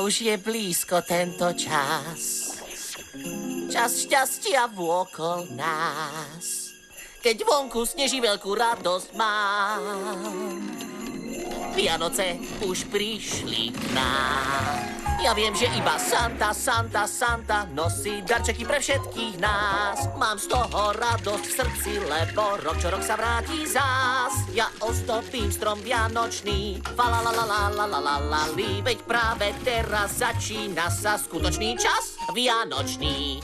Už je blízko tento čas. Čas šťastia vôkol nás. Keď vonku sneží, veľkú radosť mám. Vianoce už prišli k nám. Ja viem, že iba Santa nosí darčeky pre všetkých nás. Mám z toho radosť v srdci, lebo rok čo rok sa vráti zás. Ja ozdobím strom vianočný, falalalalalalalali, veď práve teraz začína sa skutočný čas vianočný.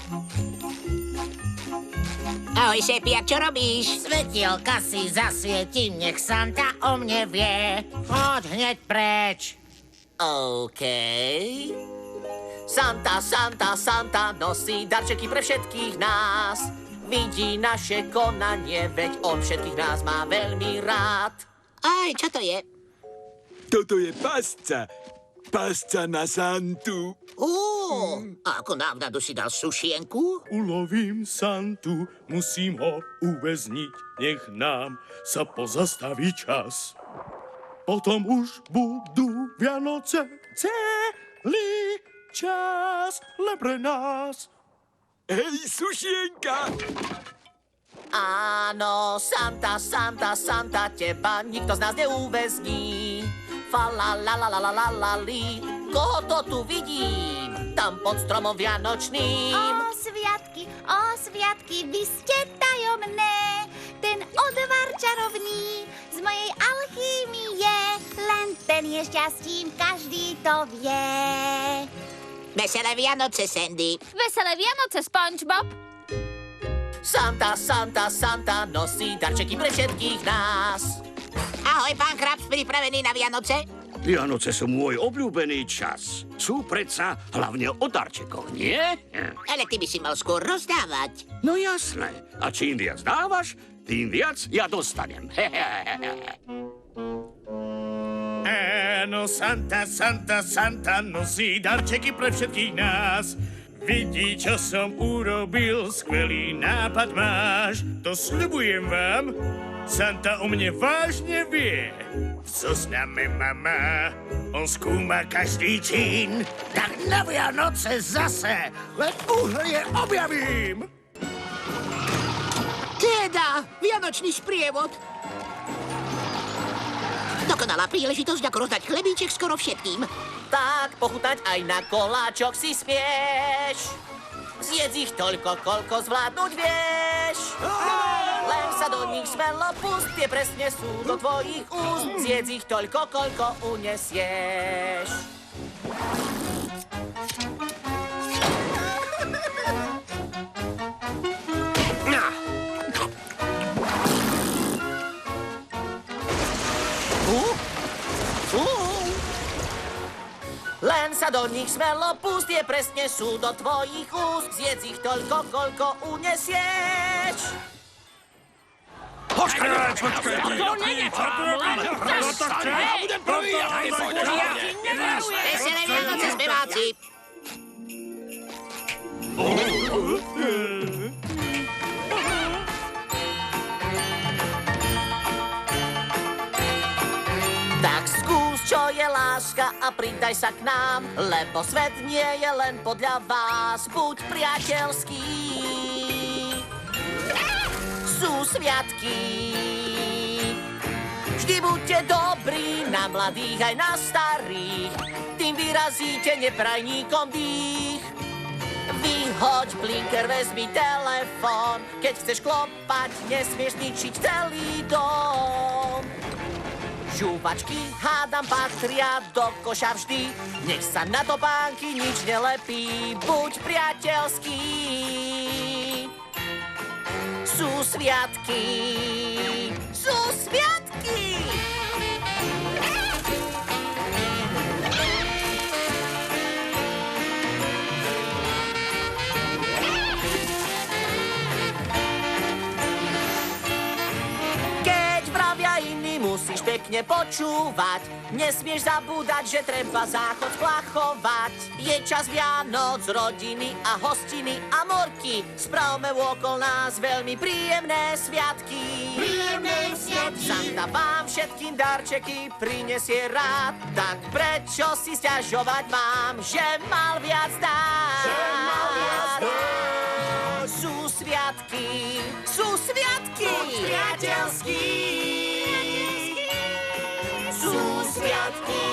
Ahoj, šépiak, čo robíš? Svetielka si zasvietím, nech Santa o mne vie. Poď hneď preč. OK. Santa nosí darčeky pre všetkých nás. Vidí naše konanie, veď on všetkých nás má veľmi rád. Aj, čo to je? Toto je pasca. Pasca na Santu. A ako návnadu si dal sušienku? Ulovím Santu, musím ho uväzniť, nech nám sa pozastaví čas. Potom už budú Vianoce celý čas len pre nás. Hej, sušienka! Áno, Santa, teba nikto z nás neuväzní. Falalalalalalalali, koho to tu vidím? Tam pod stromom vianočným. O sviatky, vy ste tajomné. Ten odvar čarovný z mojej alchýmie. Len ten je šťastím, každý to vie. Veselé Vianoce, Sandy. Veselé Vianoce, SpongeBob. Santa nosí darčeky pre všetkých nás. Ahoj, pán Krabs, pripravený na Vianoce? Vianoce sú môj obľúbený čas. Sú predsa hlavne o darčekoch, nie? Ale ty by si mal skôr rozdávať. No jasné. A čím viac dávaš, tým viac ja dostanem. Áno, Santa nosí darčeky pre všetkých nás. Vidí, čo som urobil, skvelý nápad máš. To sľubujem vám. Santa o mne vážne vie. V zozname mama, on skúma každý čin. Tak na Vianoce zase len uhlie objavím. Teda, vianočný sprievod. Dokonalá príležitosť, ako rozdať chlebíček skoro všetkým. Tak pochutnať aj na koláčok si smieš. Zjedz ich toľko, koľko zvládnuť vieš. Len sa do nich smelo pust, tie presne sú do tvojich úst. Zjedz ich toľko, koľko unesieš. Len sa do nich smelo pust, tie presne sú do tvojich úst. Zjedz ich toľko, koľko unesieš. Počkaj! Veselé Vianoce, speváci. Tak skús, čo je láska a pridaj sa k nám, lebo svet nie je len podľa vás. Buď priateľský. Sú sviatky. Vždy buďte dobrí, na mladých aj na starých. Tým vyrazíte neprajníkom dých. Vyhoď blinker, vezmi telefón. Keď chceš klopať, nesmieš ničiť celý dom. Žúvačky, hádam, patria do koša vždy. Nech sa na topánky nič nelepí. Buď priateľský. Sú sviatky. Sú sviatky. Keď vravia iní, musíš pekne počúvať. Nesmieš zabúdať, že treba záchod splachovať. Je čas Vianoc, rodiny a hostiny a morky. Spravme okolo nás veľmi príjemné sviatky. Príjemné sviatky. Santa vám všetko všetkým darčeky prinesie rád. Tak prečo si sťažovať mám, že mal viac dať? Sú sviatky, priateľský. Sú sviatky,